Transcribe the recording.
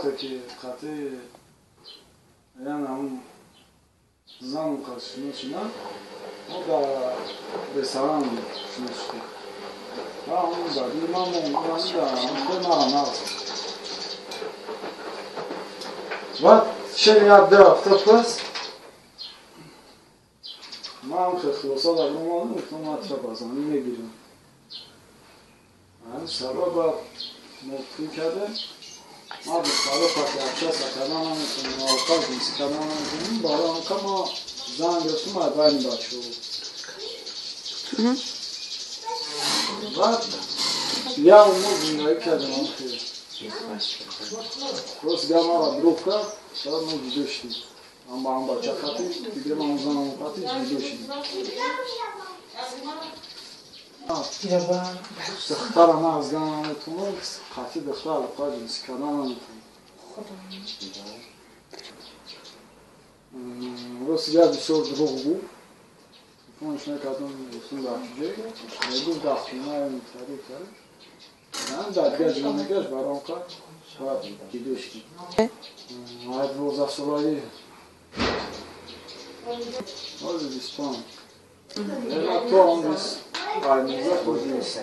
وقتی که قطعی یعنی همون زن و کارشونو شدن ما در رستوران شروع شدیم و همون بعدی من مونگانی در همون خیلی نرسیم و شنی عبده رفته پس من هم خیلی خلاصا در نمانه میتونم مطرب از همین میگیرم همین سبب باید مطفی کرده ما بسیاره پاکی افشه سکرده نمیتونیم آقا جنسی کرده نمیتونیم برای آنکه ما زن گرفتیم از بین بچه و یه امور زندگی کردیم هم خیلی روز گرم آقا دروب کرد شاید ما جدو شدیم من با هم بچه خطی دیگه من زن هم خطی جدو شدیم دختر همه از گرم هم نتونم خطی دختر آقا جنسی کرده نمیتونم روز گرم بسیار دروغ بود کنش نکردم رسیم بخشیجه نگو دختونه این تاریخ کرد من دادگاه جمعیگش برام کرد شاید جدوش کن باید روزه سلایی آزی بیستان اینا تو هم بیست آیموزه خود بیست